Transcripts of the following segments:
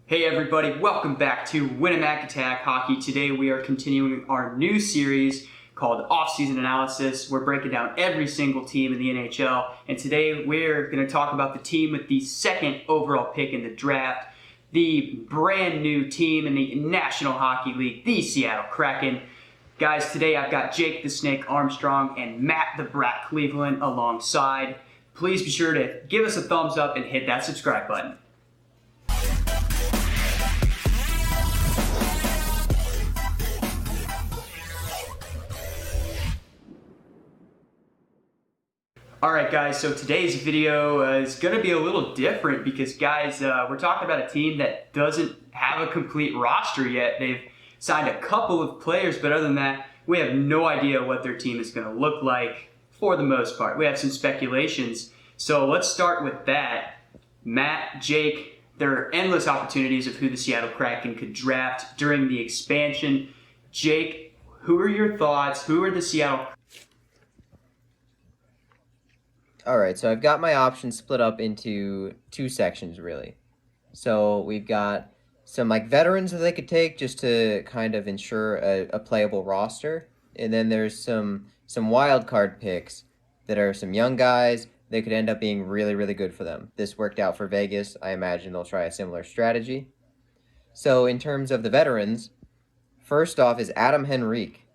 Hey everybody, welcome back to Winamac Attack Hockey. Today we are continuing our new series called Offseason Analysis. We're breaking down every single team in the NHL, and today we're going to talk about the team with the second overall pick in the draft, the brand new team in the National Hockey League, the Seattle Kraken. Guys, today I've got Jake the Snake Armstrong and Matt the Brat Cleveland alongside. Please be sure to give us a thumbs up and hit that subscribe button. Alright guys, so today's video is going to be a little different because guys, we're talking about a team that doesn't have a complete roster yet. They've signed a couple of players, but other than that, we have no idea what their team is going to look like for the most part. We have some speculations, so let's start with that. Matt, Jake, there are endless opportunities of who the Seattle Kraken could draft during the expansion. Jake, who are your thoughts? Who are the Seattle All right, so I've got my options split up into two sections, really. So we've got some veterans that they could take just to kind of ensure a playable roster, and then there's some wild card picks that are some young guys that could end up being really, really good for them. This worked out for Vegas. I imagine they'll try a similar strategy. So in terms of the veterans, first off is Adam Henrique.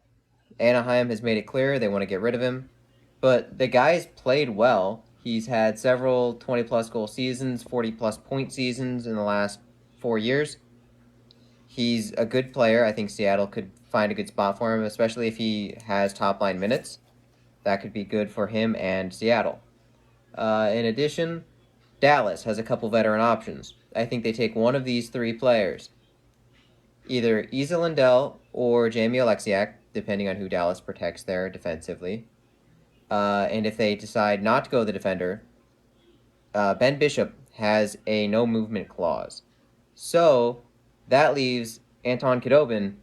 Anaheim has made it clear they want to get rid of him. But the guy's played well. He's had several 20-plus goal seasons, 40-plus point seasons in the last 4 years. He's a good player. I think Seattle could find a good spot for him, especially if he has top-line minutes. That could be good for him and Seattle. In addition, Dallas has a couple veteran options. I think they take one of these three players, either Isa Lindell or Jamie Oleksiak, depending on who Dallas protects there defensively. And if they decide not to go the defender, Ben Bishop has a no-movement clause. So that leaves Anton Khudobin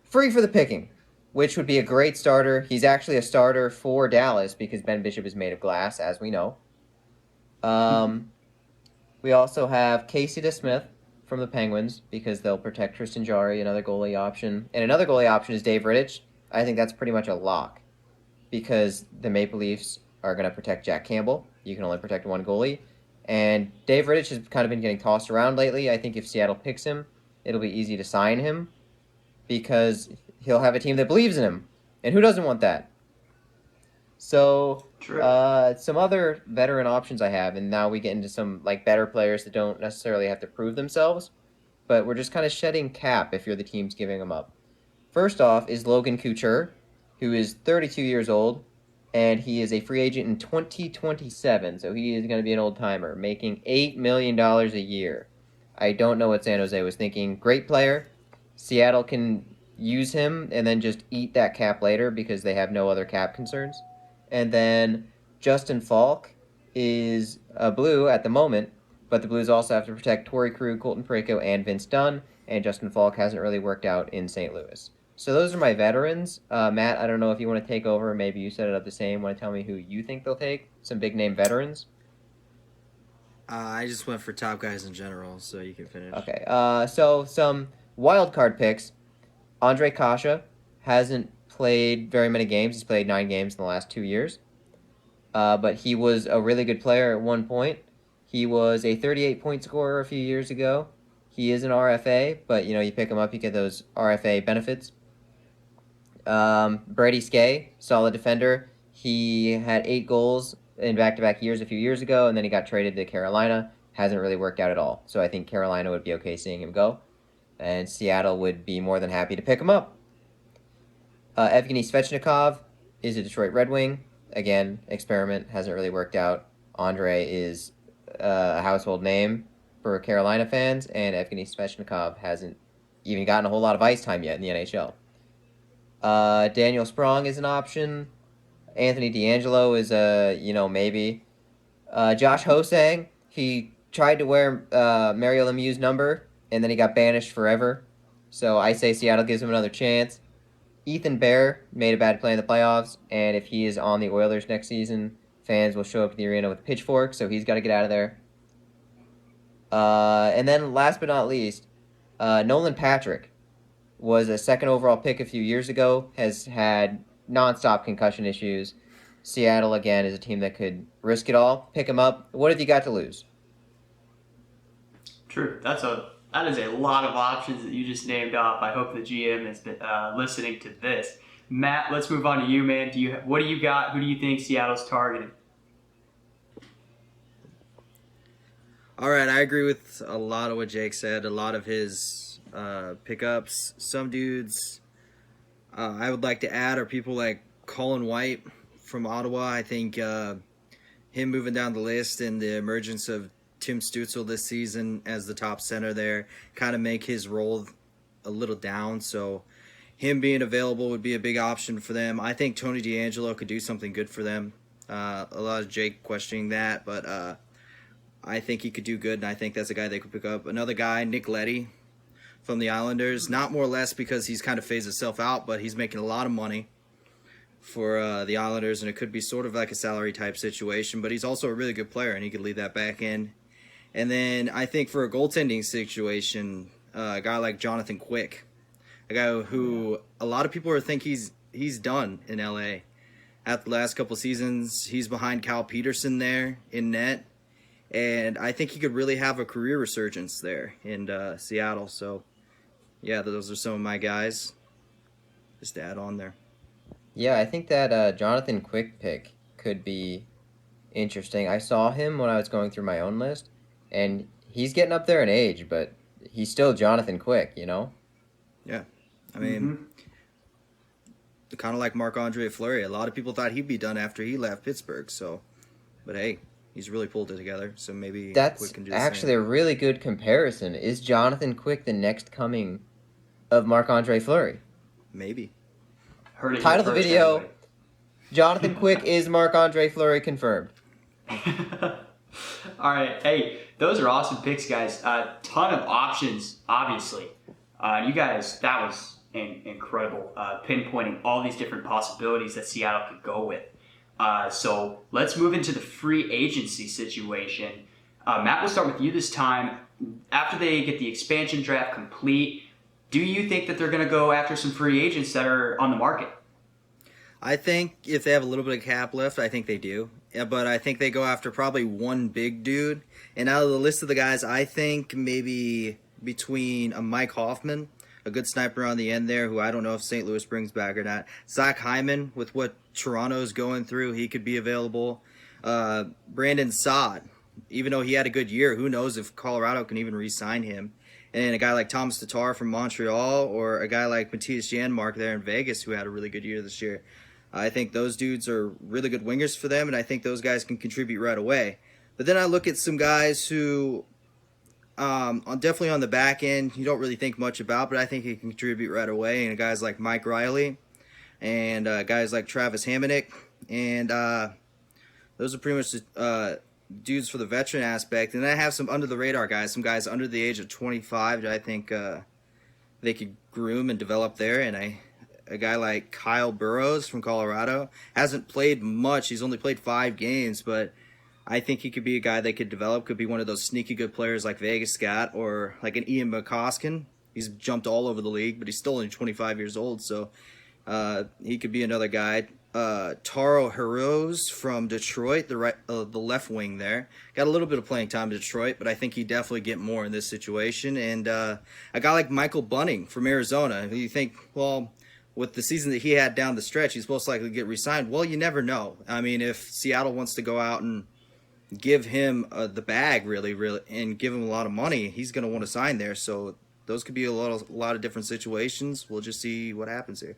free for the picking, which would be a great starter. He's actually a starter for Dallas because Ben Bishop is made of glass, as we know. We also have Casey DeSmith from the Penguins because they'll protect Tristan Jarry, another goalie option. And another goalie option is Dave Rittich. I think that's pretty much a lock, because the Maple Leafs are going to protect Jack Campbell. You can only protect one goalie. And Dave Rittich has kind of been getting tossed around lately. I think if Seattle picks him, it'll be easy to sign him because he'll have a team that believes in him. And who doesn't want that? So some other veteran options I have, and now we get into some better players that don't necessarily have to prove themselves, but we're just kind of shedding cap if you're the teams giving them up. First off is Logan Couture, who is 32 years old, and he is a free agent in 2027, so he is going to be an old-timer, making $8 million a year. I don't know what San Jose was thinking. Great player. Seattle can use him and then just eat that cap later because they have no other cap concerns. And then Justin Falk is a Blue at the moment, but the Blues also have to protect Torrey Krug, Colton Parayko, and Vince Dunn, and Justin Falk hasn't really worked out in St. Louis. So those are my veterans. Matt, I don't know if you want to take over. Maybe you set it up the same. Want to tell me who you think they'll take? Some big-name veterans? I just went for top guys in general, so you can finish. Okay. So some wild card picks. Andre Kasha hasn't played very many games. He's played 9 games in the last 2 years. But he was a really good player at one point. He was a 38-point scorer a few years ago. He is an RFA, but you pick him up, you get those RFA benefits. Brady Skay, solid defender. He had 8 goals in back-to-back years a few years ago, and then he got traded to Carolina. Hasn't really worked out at all. So I think Carolina would be okay seeing him go, and Seattle would be more than happy to pick him up. Evgeny Svechnikov is a Detroit Red Wing. Again, experiment, hasn't really worked out. Andre is a household name for Carolina fans, and Evgeny Svechnikov hasn't even gotten a whole lot of ice time yet in the NHL. Daniel Sprong is an option. Anthony DeAngelo is maybe. Josh Hosang, he tried to wear Mario Lemieux's number, and then he got banished forever. So I say Seattle gives him another chance. Ethan Bear made a bad play in the playoffs, and if he is on the Oilers next season, fans will show up to the arena with pitchforks, so he's got to get out of there. And then last but not least, Nolan Patrick was a second overall pick a few years ago, has had nonstop concussion issues. Seattle, again, is a team that could risk it all, pick him up. What have you got to lose? True. That is a lot of options that you just named off. I hope the GM has been listening to this. Matt, let's move on to you, man. What do you got? Who do you think Seattle's targeting? All right, I agree with a lot of what Jake said. A lot of his pickups. Some dudes I would like to add are people like Colin White from Ottawa. I think him moving down the list and the emergence of Tim Stützle this season as the top center there kind of make his role a little down. So him being available would be a big option for them. I think Tony DeAngelo could do something good for them. A lot of Jake questioning that, but I think he could do good, and I think that's a guy they could pick up. Another guy, Nick Leddy from the Islanders. Not more or less because he's kind of phased himself out, but he's making a lot of money for the Islanders, and it could be sort of like a salary type situation. But he's also a really good player, and he could lead that back in. And then I think for a goaltending situation, a guy like Jonathan Quick, a guy who a lot of people think he's done in LA. After the last couple seasons, he's behind Cal Peterson there in net. And I think he could really have a career resurgence there in Seattle. So, yeah, those are some of my guys. Just to add on there. Yeah, I think that Jonathan Quick pick could be interesting. I saw him when I was going through my own list, and he's getting up there in age, but he's still Jonathan Quick, you know? Yeah. I mean, kind of like Marc-Andre Fleury. A lot of people thought he'd be done after he left Pittsburgh. So, but hey, he's really pulled it together. So maybe That's Quick can do the actually same. a really good comparison. Is Jonathan Quick the next coming of Marc-Andre Fleury? Maybe. Heard it Title of the first, video, anyway. Jonathan Quick is Marc-Andre Fleury confirmed. All right. Hey, those are awesome picks, guys. A ton of options, obviously. You guys, that was incredible, pinpointing all these different possibilities that Seattle could go with. So let's move into the free agency situation. Matt, we'll start with you this time. After they get the expansion draft complete, do you think that they're going to go after some free agents that are on the market? I think if they have a little bit of cap left, I think they do. Yeah, but I think they go after probably one big dude. And out of the list of the guys, I think maybe between a Mike Hoffman, a good sniper on the end there, who I don't know if St. Louis brings back or not. Zach Hyman, with what Toronto's going through, he could be available. Brandon Saad, even though he had a good year, who knows if Colorado can even re-sign him. And a guy like Thomas Tatar from Montreal, or a guy like Matthias Janmark there in Vegas, who had a really good year this year. I think those dudes are really good wingers for them, and I think those guys can contribute right away. But then I look at some guys who, definitely on the back end, you don't really think much about, but I think he can contribute right away. And guys like Mike Riley, and guys like Travis Hamonic, and those are pretty much the dudes for the veteran aspect. And then I have some under the radar guys, some guys under the age of 25 that I think they could groom and develop there. And a guy like Kyle Burrows from Colorado hasn't played much. He's only played 5 games, but I think he could be a guy they could develop. Could be one of those sneaky good players like Vegas Scott, or like an Ian McCoskin. He's jumped all over the league, but he's still only 25 years old, so he could be another guy. Taro Hirose from Detroit, the left wing there. Got a little bit of playing time in Detroit, but I think he'd definitely get more in this situation. And a guy like Michael Bunting from Arizona. You think, well, with the season that he had down the stretch, he's most likely to get re-signed. Well, you never know. I mean, if Seattle wants to go out and give him the bag, really, and give him a lot of money, he's going to want to sign there. So those could be a lot of different situations. We'll just see what happens here.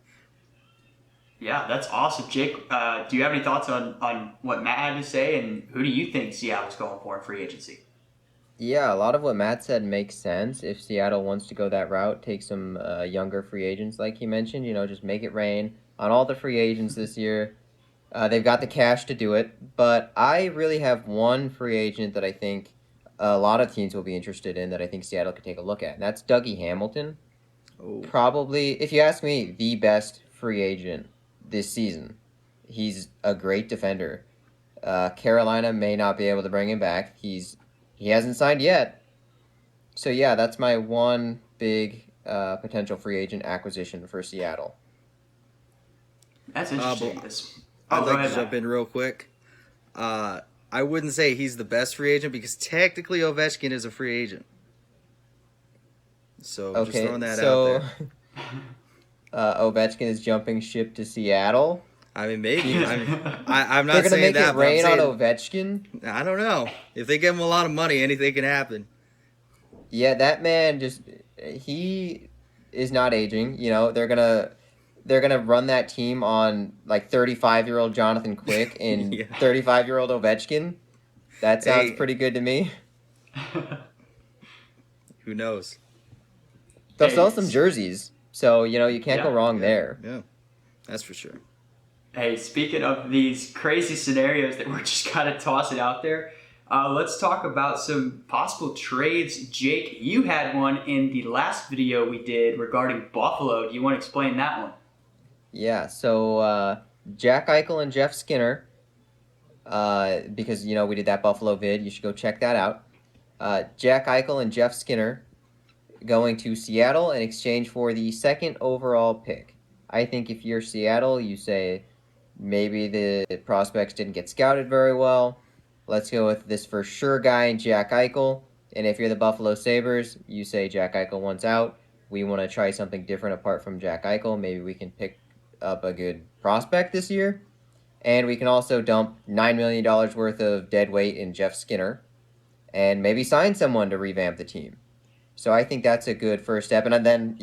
Yeah, that's awesome. Jake, do you have any thoughts on what Matt had to say, and who do you think Seattle's going for in free agency? Yeah, a lot of what Matt said makes sense. If Seattle wants to go that route, take some younger free agents like he mentioned, just make it rain on all the free agents this year. They've got the cash to do it, but I really have one free agent that I think a lot of teams will be interested in, that I think Seattle could take a look at, and that's Dougie Hamilton. Oh. Probably, if you ask me, the best free agent this season. He's a great defender. Carolina may not be able to bring him back. He hasn't signed yet, So yeah, that's my one big potential free agent acquisition for Seattle. That's But interesting. This. I'd Oh, go like to ahead, jump Matt. in real quick. I wouldn't say he's the best free agent because technically Ovechkin is a free agent. So just throwing Okay, that out so there. Ovechkin is jumping ship to Seattle. I mean, maybe. He's I'm They're not gonna saying make it that, but I'm rain on saying Ovechkin. I don't know. If they give him a lot of money, anything can happen. Yeah, that man he is not aging. You know, they're gonna run that team on like 35-year-old Jonathan Quick and Yeah. 35-year-old Ovechkin. That sounds Hey, pretty good to me. who knows? They'll Hey, sell some jerseys, so you can't go yeah. wrong Yeah, there. yeah, that's for sure. Hey, speaking of these crazy scenarios that we're just kind of tossing out there, let's talk about some possible trades. Jake, you had one in the last video we did regarding Buffalo. Do you want to explain that one? Yeah, so Jack Eichel and Jeff Skinner, because we did that Buffalo vid. You should go check that out. Jack Eichel and Jeff Skinner going to Seattle in exchange for the second overall pick. I think if you're Seattle, you say maybe the prospects didn't get scouted very well. Let's go with this for sure guy in Jack Eichel. And if you're the Buffalo Sabres, you say Jack Eichel wants out. We want to try something different apart from Jack Eichel. Maybe we can pick up a good prospect this year. And we can also dump $9 million worth of dead weight in Jeff Skinner and maybe sign someone to revamp the team. So I think that's a good first step. And then,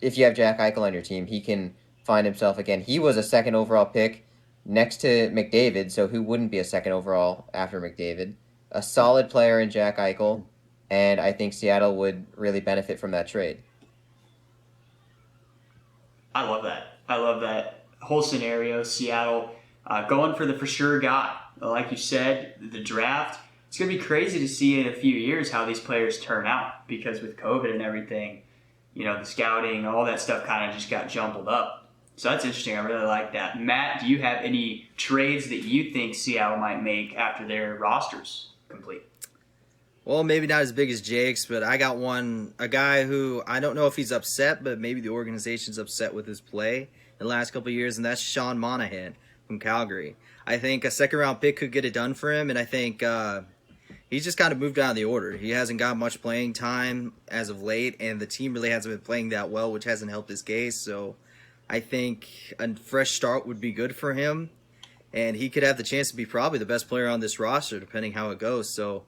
if you have Jack Eichel on your team, he can find himself again. He was a second overall pick next to McDavid, so who wouldn't be a second overall after McDavid? A solid player in Jack Eichel, and I think Seattle would really benefit from that trade. I love that. I love that whole scenario. Seattle going for the for sure guy. Like you said, the draft. It's going to be crazy to see in a few years how these players turn out because with COVID and everything, the scouting, all that stuff kind of just got jumbled up. So that's interesting. I really like that. Matt, do you have any trades that you think Seattle might make after their rosters complete? Well, maybe not as big as Jake's, but I got a guy who I don't know if he's upset, but maybe the organization's upset with his play in the last couple of years, and that's Sean Monohan from Calgary. I think a second-round pick could get it done for him, and I think he's just kind of moved down the order. He hasn't got much playing time as of late, and the team really hasn't been playing that well, which hasn't helped his case. So I think a fresh start would be good for him, and he could have the chance to be probably the best player on this roster, depending how it goes. So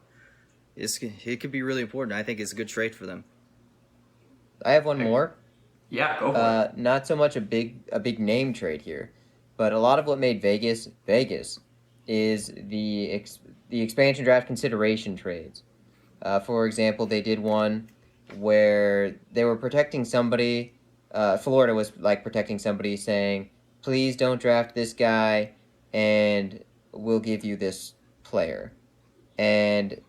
it could be really important. I think it's a good trade for them. I have one more. Yeah, go for it. Not so much a big name trade here, but a lot of what made Vegas Vegas is the expansion draft consideration trades. For example, they did one where they were protecting somebody. Florida was like protecting somebody, saying, "Please don't draft this guy, and we'll give you this player." And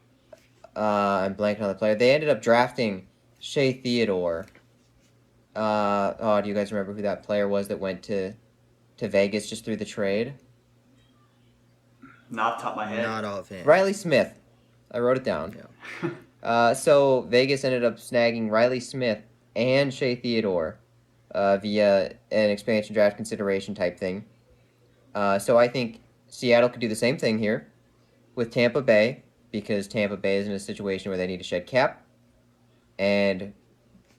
I'm blanking on the player. They ended up drafting Shea Theodore. Do you guys remember who that player was that went to Vegas just through the trade? Not off the top of my head. Not offhand. Riley Smith. I wrote it down. Yeah. So Vegas ended up snagging Riley Smith and Shea Theodore via an expansion draft consideration type thing. So I think Seattle could do the same thing here with Tampa Bay because Tampa Bay is in a situation where they need to shed cap. And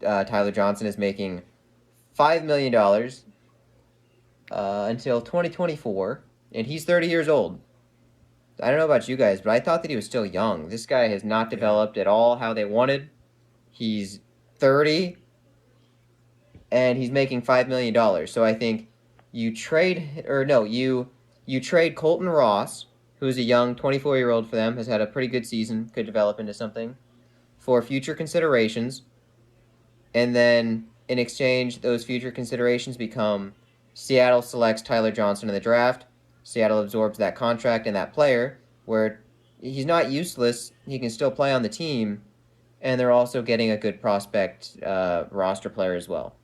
Tyler Johnson is making $5 million until 2024, and he's 30 years old. I don't know about you guys, but I thought that he was still young. This guy has not developed at all how they wanted. He's 30, and he's making $5 million. So I think you trade Colton Ross, who's a young 24-year-old for them, has had a pretty good season, could develop into something, for future considerations. And then in exchange, those future considerations become Seattle selects Tyler Johnson in the draft. Seattle absorbs that contract and that player, where he's not useless. He can still play on the team, and they're also getting a good prospect roster player as well.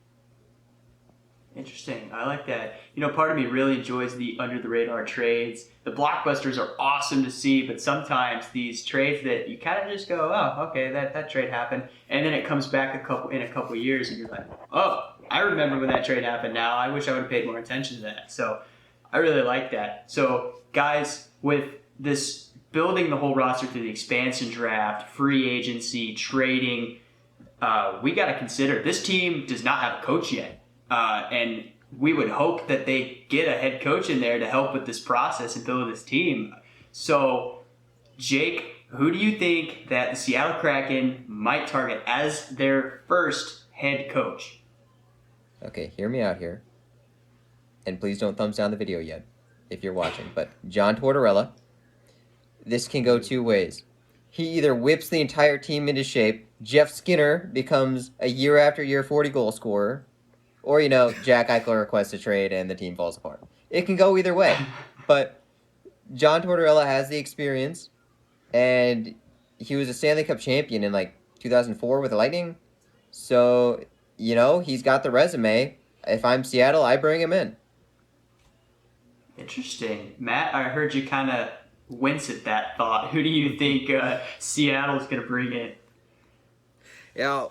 Interesting. I like that. Part of me really enjoys the under the radar trades. The blockbusters are awesome to see, but sometimes these trades that you kind of just go, oh, okay, that trade happened, and then it comes back in a couple years, and you're like, oh, I remember when that trade happened. Now I wish I would have paid more attention to that. So I really like that. So guys, with this building the whole roster through the expansion draft, free agency, trading, we got to consider this team does not have a coach yet. And we would hope that they get a head coach in there to help with this process and build this team. So, Jake, who do you think that the Seattle Kraken might target as their first head coach? Okay, hear me out here. And please don't thumbs down the video yet if you're watching. But John Tortorella, this can go two ways. He either whips the entire team into shape, Jeff Skinner becomes a year after year 40-goal scorer, or, Jack Eichel requests a trade and the team falls apart. It can go either way. But John Tortorella has the experience, and he was a Stanley Cup champion in, 2004 with the Lightning. So, he's got the resume. If I'm Seattle, I bring him in. Interesting. Matt, I heard you kind of wince at that thought. Who do you think Seattle's going to bring in? Yeah,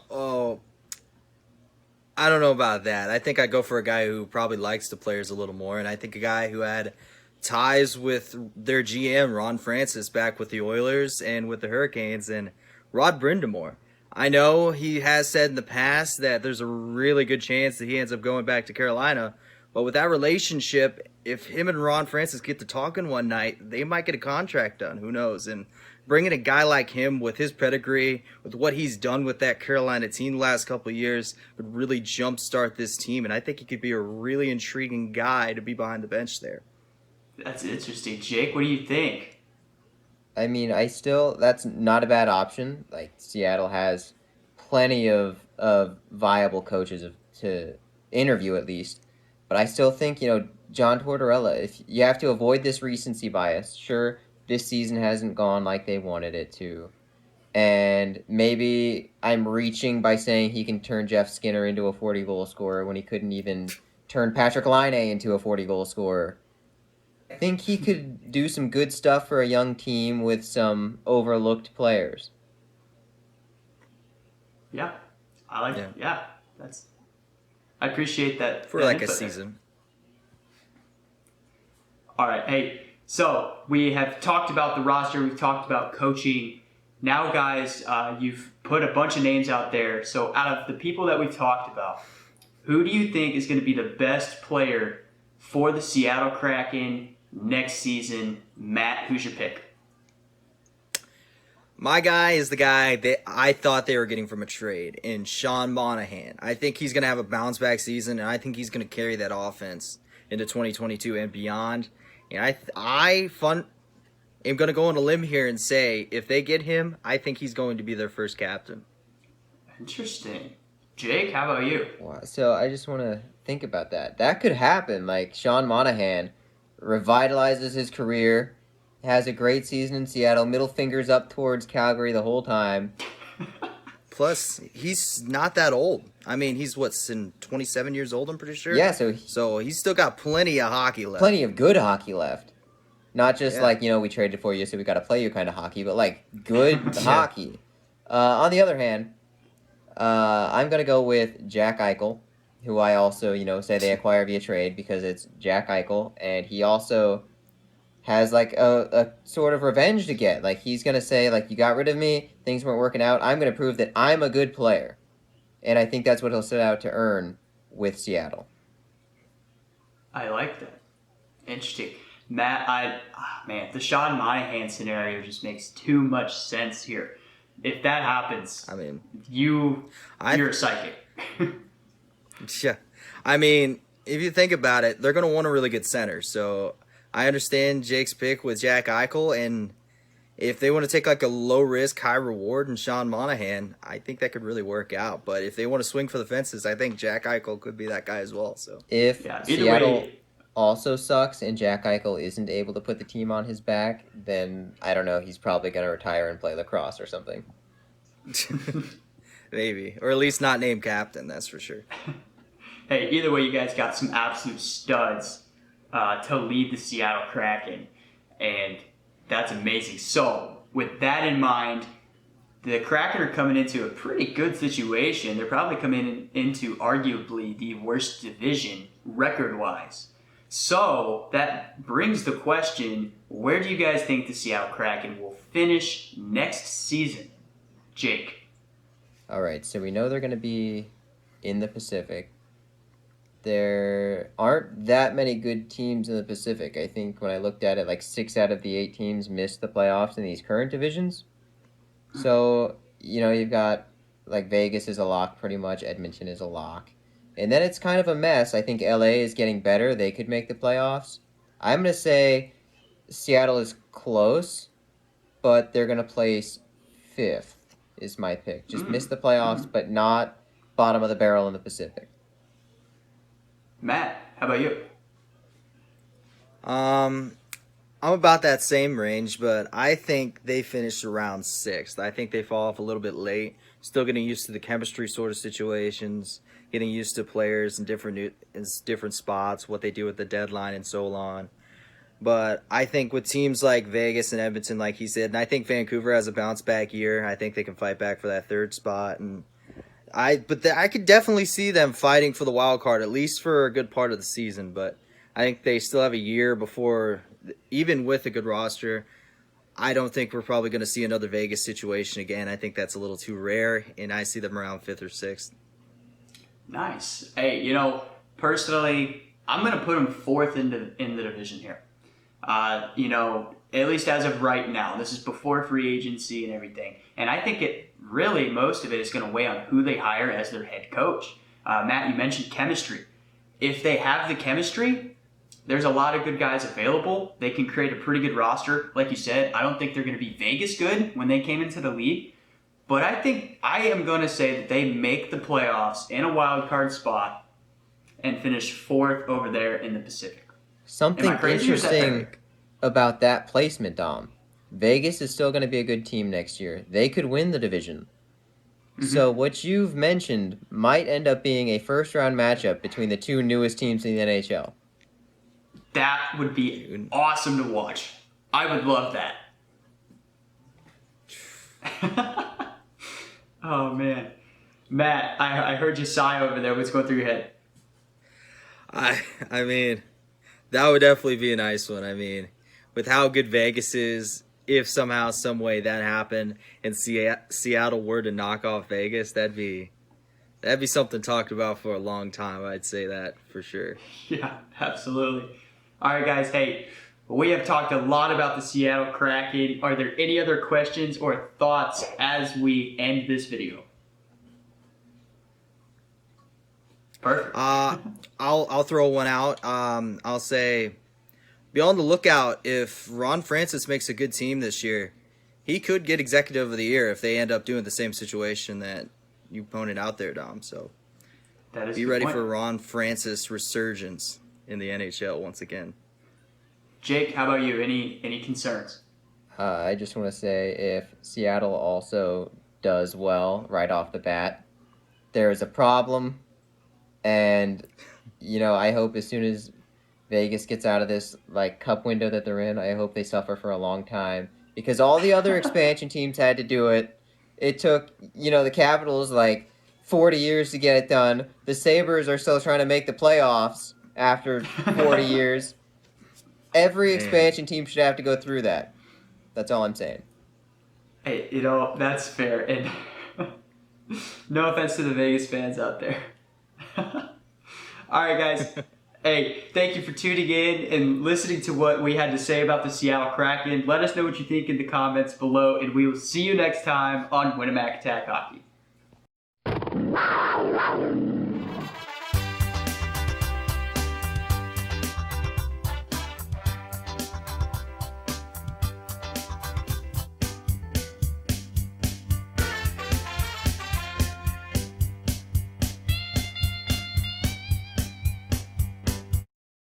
I don't know about that. I think I'd go for a guy who probably likes the players a little more, and I think a guy who had ties with their GM, Ron Francis, back with the Oilers and with the Hurricanes, and Rod Brind'Amour. I know he has said in the past that there's a really good chance that he ends up going back to Carolina, but with that relationship, if him and Ron Francis get to talking one night, they might get a contract done. Who knows? And bringing a guy like him with his pedigree, with what he's done with that Carolina team the last couple of years, would really jumpstart this team. And I think he could be a really intriguing guy to be behind the bench there. That's interesting. Jake, what do you think? I mean, that's not a bad option. Seattle has plenty of viable coaches to interview at least. But I still think, John Tortorella, if you have to avoid this recency bias, sure, this season hasn't gone like they wanted it to. And maybe I'm reaching by saying he can turn Jeff Skinner into a 40-goal scorer when he couldn't even turn Patrick Laine into a 40-goal scorer. I think he could do some good stuff for a young team with some overlooked players. Yeah, I like it. Yeah, I appreciate that. For a season. All right, hey, so we have talked about the roster, we've talked about coaching. Now, guys, you've put a bunch of names out there. So out of the people that we've talked about, who do you think is going to be the best player for the Seattle Kraken next season? Matt, who's your pick? My guy is the guy that I thought they were getting from a trade, in Sean Monohan. I think he's going to have a bounce-back season, and I think he's going to carry that offense into 2022 and beyond. And I'm going to go on a limb here and say, if they get him, I think he's going to be their first captain. Interesting. Jake, how about you? Wow, so I just want to think about that. That could happen. Sean Monohan revitalizes his career, has a great season in Seattle, middle fingers up towards Calgary the whole time. Plus, he's not that old. I mean, he's 27 years old, I'm pretty sure? Yeah, so he's still got plenty of hockey left. Plenty of good hockey left. Not just we traded for you so we got to play you kind of hockey, but good hockey. On the other hand, I'm going to go with Jack Eichel, who I also, say they acquire via trade because it's Jack Eichel, and he also has a sort of revenge to get. He's going to say, you got rid of me, things weren't working out, I'm going to prove that I'm a good player. And I think that's what he'll set out to earn with Seattle. I like that. Interesting. Matt, the Sean Monahan scenario just makes too much sense here. If that happens, I mean, you're a psychic. Yeah. I mean, if you think about it, they're going to want a really good center. So I understand Jake's pick with Jack Eichel, and if they want to take a low risk, high reward in Sean Monahan, I think that could really work out. But if they want to swing for the fences, I think Jack Eichel could be that guy as well. So if Seattle also sucks and Jack Eichel isn't able to put the team on his back, then I don't know, he's probably going to retire and play lacrosse or something. Maybe. Or at least not named captain, that's for sure. Hey, either way, you guys got some absolute studs to lead the Seattle Kraken, and that's amazing. So, with that in mind, the Kraken are coming into a pretty good situation. They're probably coming into arguably the worst division record-wise. So, that brings the question, where do you guys think the Seattle Kraken will finish next season? Jake. All right, so we know they're going to be in the Pacific. There aren't that many good teams in the Pacific. I think when I looked at it, like 6 out of the 8 teams missed the playoffs in these current divisions. So, you've got, like, Vegas is a lock pretty much. Edmonton is a lock. And then it's kind of a mess. I think LA is getting better. They could make the playoffs. I'm going to say Seattle is close, but they're going to place 5th is my pick. Just miss the playoffs, but not bottom of the barrel in the Pacific. Matt, how about you? I'm about that same range, but I think they finished around 6th. I think they fall off a little bit late. Still getting used to the chemistry sort of situations, getting used to players in different spots, what they do at the deadline, and so on. But I think with teams like Vegas and Edmonton, like he said, and I think Vancouver has a bounce back year. I think they can fight back for that 3rd spot, and I could definitely see them fighting for the wild card, at least for a good part of the season. But I think they still have a year before, even with a good roster, I don't think we're probably going to see another Vegas situation again. I think that's a little too rare, and I see them around 5th or 6th. Nice. Hey, personally, I'm going to put them 4th in the division here. At least as of right now. This is before free agency and everything. And I think most of it is going to weigh on who they hire as their head coach. Matt, you mentioned chemistry. If they have the chemistry, there's a lot of good guys available. They can create a pretty good roster. Like you said, I don't think they're going to be Vegas good when they came into the league. But I am going to say that they make the playoffs in a wild card spot and finish 4th over there in the Pacific. Something interesting about that placement, Dom. Vegas is still going to be a good team next year. They could win the division. Mm-hmm. So what you've mentioned might end up being a first-round matchup between the 2 newest teams in the NHL. That would be awesome to watch. I would love that. Oh, man. Matt, I heard you sigh over there. What's going through your head? I mean, that would definitely be a nice one. I mean, with how good Vegas is, if somehow, some way that happened and Seattle were to knock off Vegas, that'd be something talked about for a long time. I'd say that for sure. Yeah, absolutely. All right, guys. Hey, we have talked a lot about the Seattle Kraken. Are there any other questions or thoughts as we end this video? Perfect. I'll throw one out. I'll say, be on the lookout if Ron Francis makes a good team this year. He could get Executive of the Year if they end up doing the same situation that you pointed out there, Dom. So be ready for Ron Francis resurgence in the NHL once again. Jake, how about you? Any concerns? I just want to say if Seattle also does well right off the bat, there is a problem. And, I hope as soon as Vegas gets out of this cup window that they're in, I hope they suffer for a long time. Because all the other expansion teams had to do it. It took, the Capitals 40 years to get it done. The Sabres are still trying to make the playoffs after 40 years. Every expansion team should have to go through that. That's all I'm saying. Hey, that's fair. And no offense to the Vegas fans out there. All right, guys. Hey, thank you for tuning in and listening to what we had to say about the Seattle Kraken. Let us know what you think in the comments below, and we will see you next time on Winamac Attack Hockey.